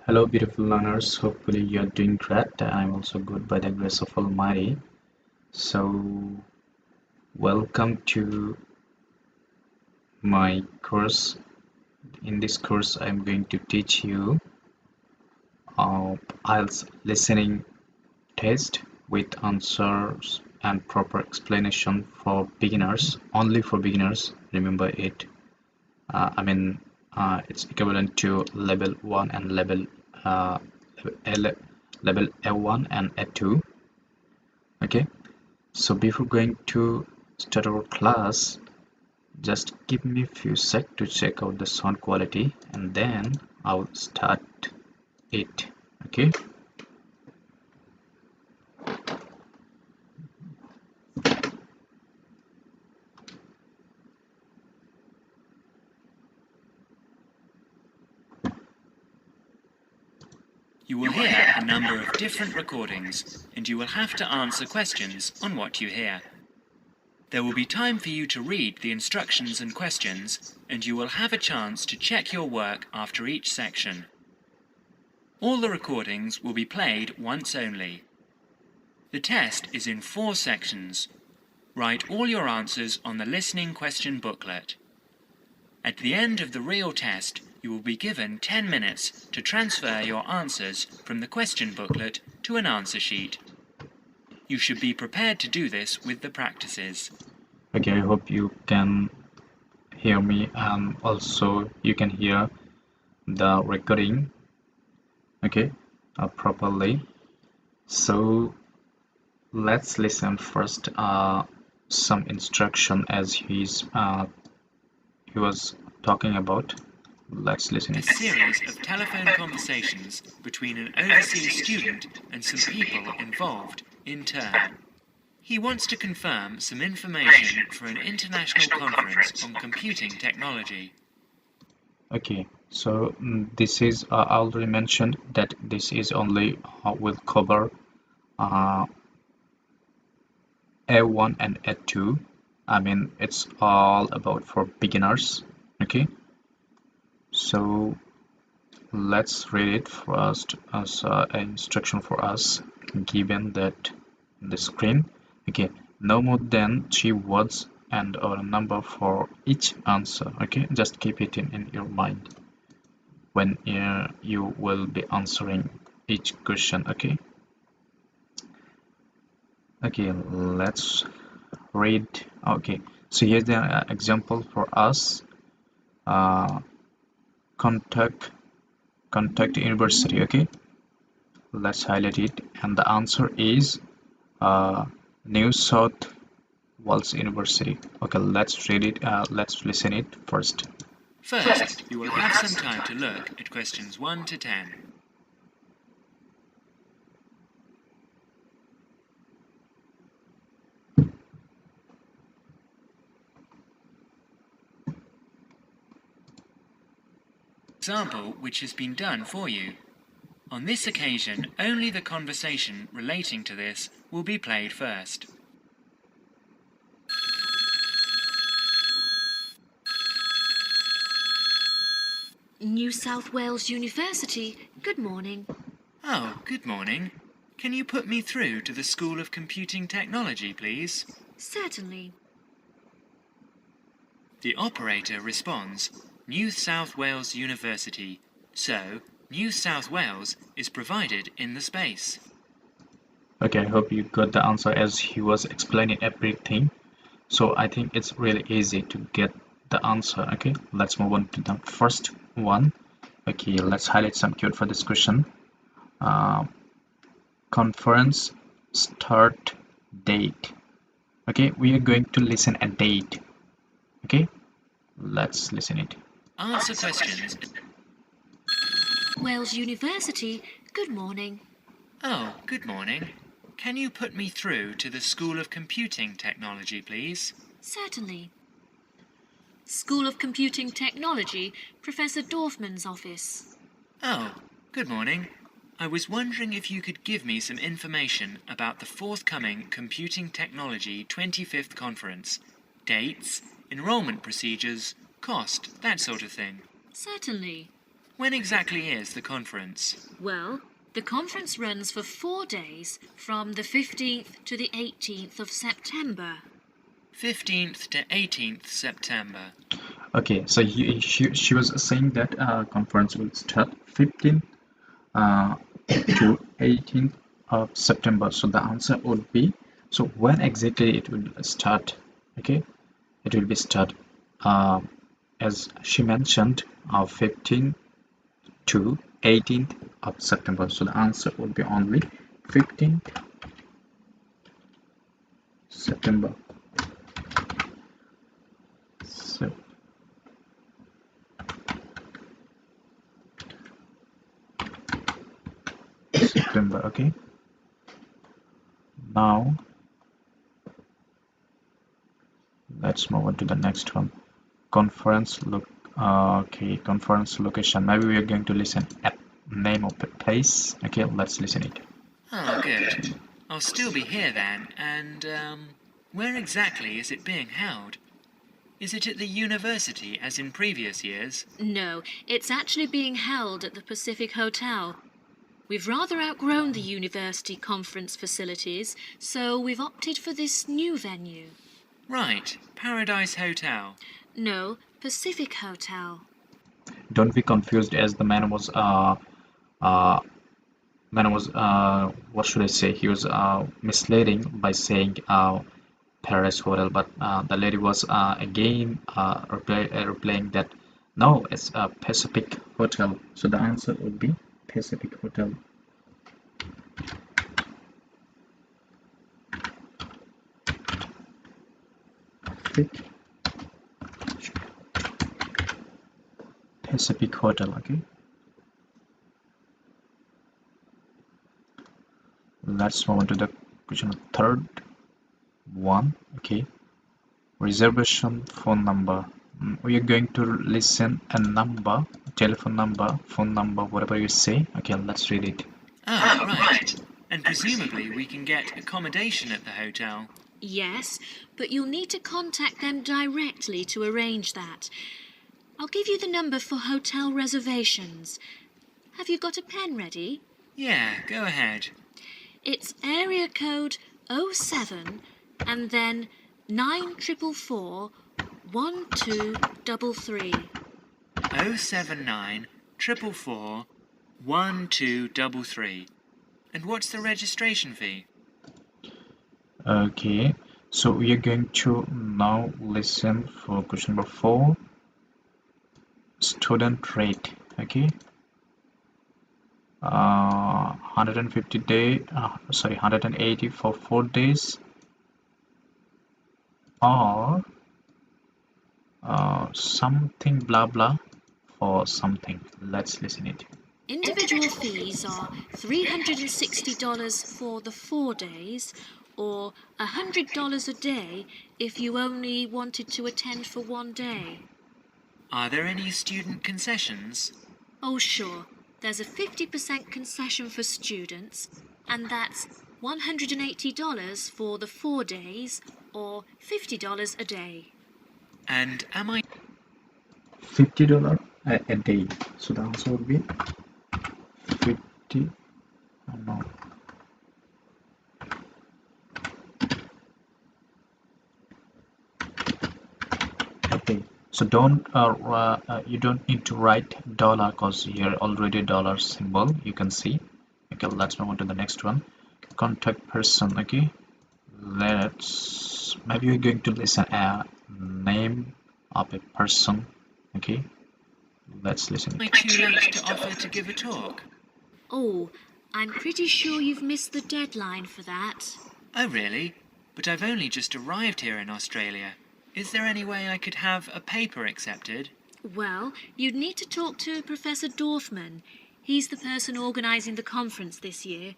Hello, beautiful learners. Hopefully, you're doing great. I'm also good by the grace of Almighty. So, welcome to my course. In this course, I'm going to teach you IELTS listening test with answers and proper explanation for beginners, only for beginners. Remember it. I mean, it's equivalent to level 1 and uh, level A1 and A2. Okay, so before going to start our class, just give me a few seconds to check out the sound quality and then I'll start it. Okay. You will hear a number of different recordings, and you will have to answer questions on what you hear. There will be time for you to read the instructions and questions, and you will have a chance to check your work after each section. All the recordings will be played once only. The test is in 4 sections. Write all your answers on the listening question booklet. At the end of the real test, you will be given 10 minutes to transfer your answers from the question booklet to an answer sheet. You should be prepared to do this with the practices. Okay, I hope you can hear me and also you can hear the recording, okay, properly. So let's listen first some instruction as he was talking about. Let's listen A it. series of telephone conversations between an overseas student and some people involved in turn. He wants to confirm some information for an international conference on computing technology. Okay, so this is I already mentioned that this is only will cover uh, A1 and A2. I mean, it's all about for beginners. Okay, so let's read it first as an instruction for us given that the screen. Okay, no more than 3 words and or a number for each answer. Okay, just keep it in your mind when you will be answering each question. Okay, let's read. Okay, so here's the example for us. uh, contact university. Okay, let's highlight it and the answer is New South Wales University. Okay, let's read it. Let's listen it first. First, you will have some time to look at questions 1 to 10. Example which has been done for you. On this occasion, only the conversation relating to this will be played first. New South Wales University, good morning. Oh, good morning. Can you put me through to the School of Computing Technology, please? Certainly. The operator responds, New South Wales University. So, New South Wales is provided in the space. Okay, I hope you got the answer as he was explaining everything. So I think it's really easy to get the answer. Okay, let's move on to the first one. Okay, let's highlight some keyword for this question. Conference start date. Okay, we are going to listen a date. Okay, let's listen it. Answer questions. Wales University, good morning. Oh, good morning. Can you put me through to the School of Computing Technology, please? Certainly. School of Computing Technology, Professor Dorfman's office. Oh, good morning. I was wondering if you could give me some information about the forthcoming Computing Technology 25th Conference. Dates, enrollment procedures, cost, that sort of thing. Certainly. When exactly is the conference? Well, the conference runs for 4 days from the 15th to the 18th of September. 15th to 18th September. Okay, so she was saying that conference will start 15th to 18th of September. So the answer would be, so when exactly it will start? Okay, it will be start as she mentioned 15th to 18th of September. So the answer would be only 15th September. So September. Okay, now let's move on to the next one. Conference conference location. Maybe we are going to listen at name of the place. Okay, let's listen it. Oh, good. I'll still be here then, and, where exactly is it being held? Is it at the university as in previous years? No, it's actually being held at the Pacific Hotel. We've rather outgrown the university conference facilities, so we've opted for this new venue. Right, Paradise Hotel. No, Pacific Hotel. Don't be confused, as the man was what should I say? He was misleading by saying Paradise Hotel, but the lady was again replying that no, it's a Pacific Hotel. So the answer would be Pacific Hotel. Pacific Hotel. Okay, let's move on to the question third one. Okay, reservation phone number. We are going to listen a number, telephone number, phone number, whatever you say. Okay, let's read it. Oh, right. And presumably we can get accommodation at the hotel. Yes, but you'll need to contact them directly to arrange that. I'll give you the number for hotel reservations. Have you got a pen ready? Yeah, go ahead. It's area code 07 and then 9444 1233. 079 444 1233. And what's the registration fee? Okay, so we are going to now listen for question number 4, student rate. Okay, 180 for 4 days, or something blah blah for something. Let's listen it. Individual fees are $360 for the 4 days or $100 a day if you only wanted to attend for 1 day. Are there any student concessions? Oh, sure. There's a 50% concession for students, and that's $180 for the 4 days or $50 a day. And am I $50 a day. So the answer would be 50. No. Okay. So you don't need to write dollar because here already dollar symbol you can see. Okay, let's move on to the next one. Contact person. Okay, maybe we're going to listen a name of a person. Okay, let's listen. too late to offer to give a talk? Oh, I'm pretty sure you've missed the deadline for that. Oh, really? But I've only just arrived here in Australia. Is there any way I could have a paper accepted? Well, you'd need to talk to Professor Dorfman. He's the person organising the conference this year.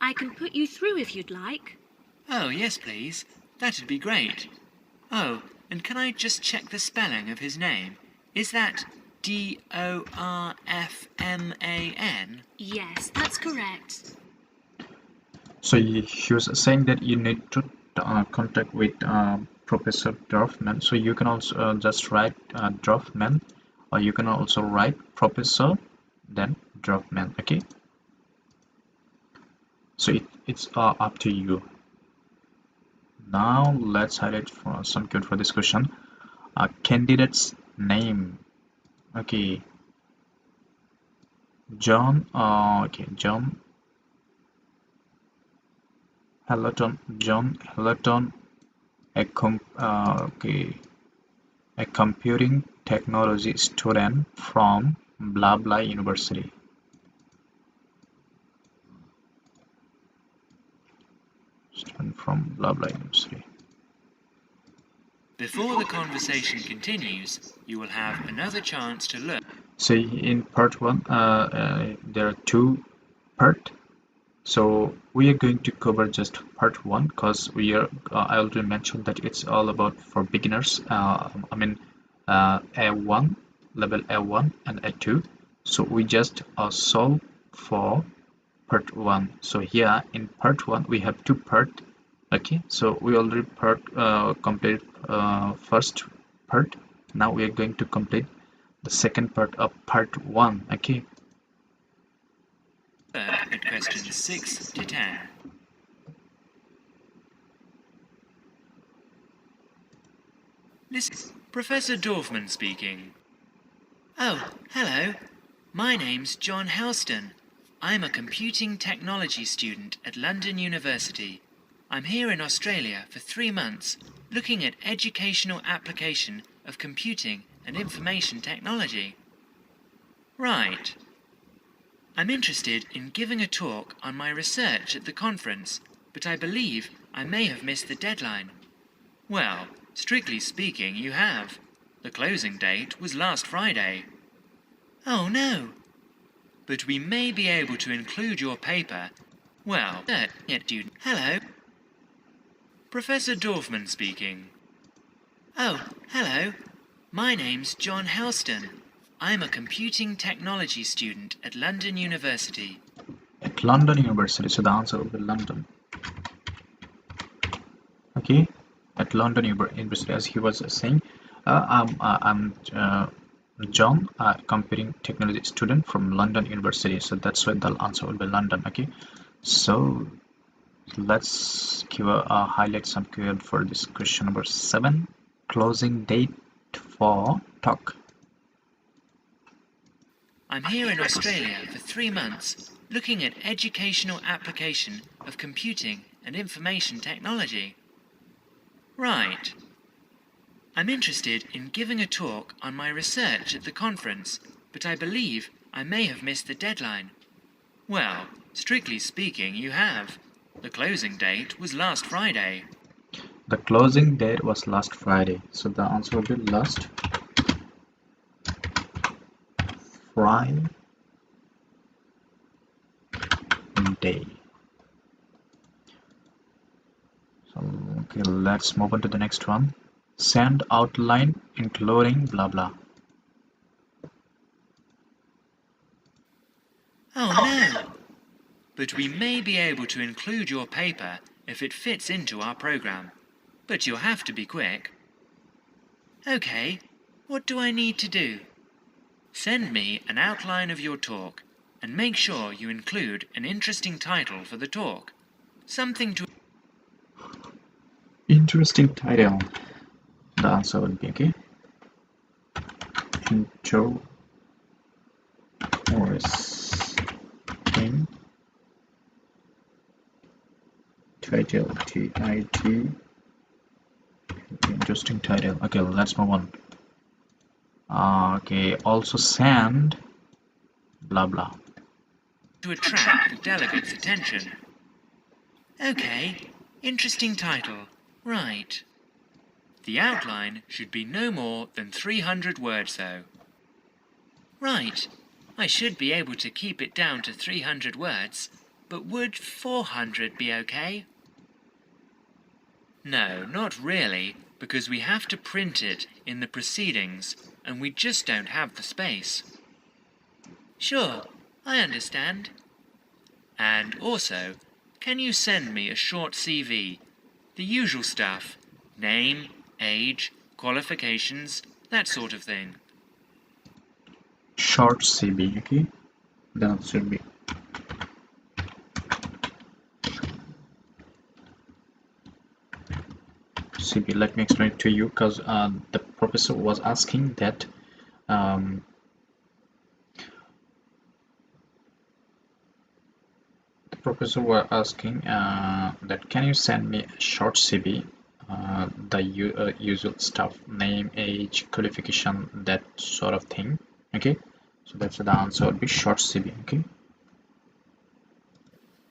I can put you through if you'd like. Oh, yes, please. That'd be great. Oh, and can I just check the spelling of his name? Is that Dorfman? Yes, that's correct. So he was saying that you need to contact with Professor Dorfman. So you can also just write Dorfman or you can also write professor then drop name. Okay, so it's up to you. Now let's highlight for some code for this question. Candidate's name. Okay, John. Okay, John Hellerton. John Hellerton. Okay, a computing technology student from blah blah university. Student from blah blah university. Before the conversation continues, you will have another chance to learn. So in part one, there are two parts. So we are going to cover just part one because we are. I already mentioned that it's all about for beginners. I mean, A1 level A1 and A2. So we just solve for part one. So here in part one we have two part. Okay, so we already complete first part. Now we are going to complete the second part of part one. Okay, at questions 6 to 10. Listen, Professor Dorfman speaking. Oh, hello. My name's John Helston. I'm a computing technology student at London University. I'm here in Australia for 3 months, looking at educational application of computing and information technology. Right. I'm interested in giving a talk on my research at the conference, but I believe I may have missed the deadline. Well, strictly speaking, you have. The closing date was last Friday. Oh no. But we may be able to include your paper. Well, student. Hello. Professor Dorfman speaking. Oh, hello. My name's John Helston. I'm a computing technology student at London University. at London University. So the answer will be London. Okay, at London University, as he was saying. I'm John, a computing technology student from London University. So that's why the answer will be London. Okay, so let's give a highlight some keyword for this question number 7. Closing date for talk. I'm here in Australia for 3 months, looking at educational application of computing and information technology. Right. I'm interested in giving a talk on my research at the conference, but I believe I may have missed the deadline. Well, strictly speaking, you have. The closing date was last Friday. The closing date was last Friday. So the answer will be last Friday. So okay, let's move on to the next one. Send outline including blah blah. Oh no! But we may be able to include your paper if it fits into our program. But you'll have to be quick. Okay, what do I need to do? Send me an outline of your talk and make sure you include an interesting title for the talk. Something to... Interesting title. The answer will be okay. Intro or thing title TIT. Interesting title. Okay, let's move on. Okay, also send blah blah. to attract the delegate's attention. Okay, interesting title. Right. The outline should be no more than 300 words though. Right. I should be able to keep it down to 300 words, but would 400 be okay? No, not really, because we have to print it in the proceedings, and we just don't have the space. Sure, I understand. And also, can you send me a short CV? The usual stuff. Name, age, qualifications, that sort of thing. short CV. Okay, the answer will be CV. Let me explain it to you, because the professor was asking that um, that can you send me a short CV, the usual stuff, name, age, qualification, that sort of thing. Okay, so that's the answer would be short CV. Okay.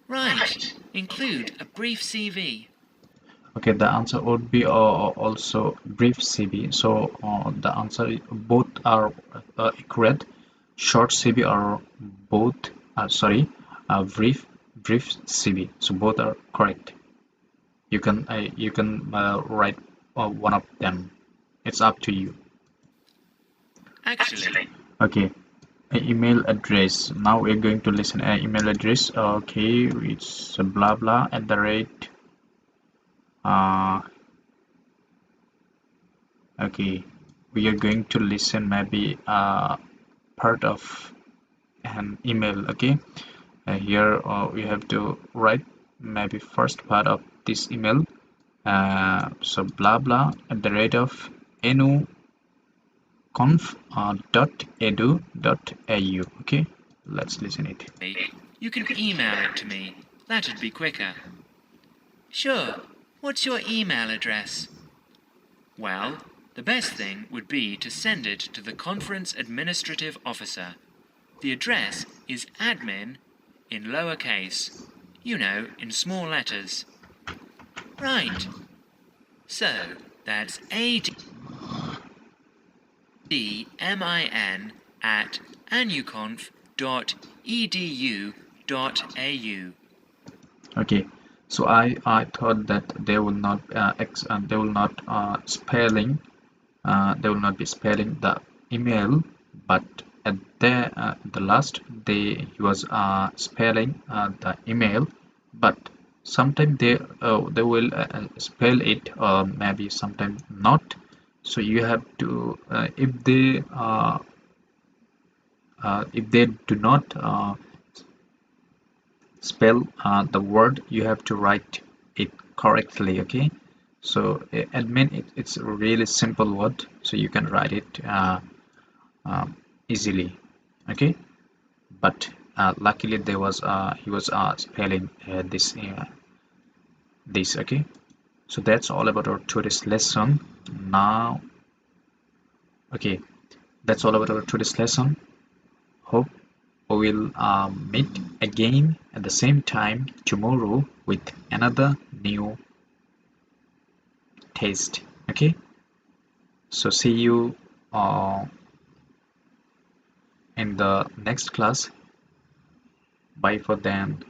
Right. Include a brief CV. Okay, the answer would be also brief CV. So the answer both are accurate. Short CV are both sorry, brief CV. So both are correct. You can write one of them. It's up to you. Actually, Okay. Email address. Now we're going to listen. Email address. Okay, it's blah blah at the rate. Uh, okay, we are going to listen maybe part of an email. Okay, here we have to write maybe first part of this email. So blah blah at the rate of nuconf.edu.au. Okay, let's listen it. you can email it to me. That'd be quicker. Sure. What's your email address? Well, the best thing would be to send it to the conference administrative officer. The address is admin in lowercase. You know, in small letters. Right. So, that's admin at anuconf.edu.au. Okay, so I thought that they will not they will not they will not be spelling the email, but at the last he was spelling the email, but sometimes they will spell it, or maybe sometimes not. So you have to if they do not spell the word, you have to write it correctly. Okay, so admin, it's a really simple word, so you can write it easily. Okay, but luckily there was he was spelling this. Okay, so that's all about our today's lesson. Now, okay, that's all about our today's lesson. Hope we will meet again at the same time tomorrow with another new test. Okay, so see you in the next class. Bye for then.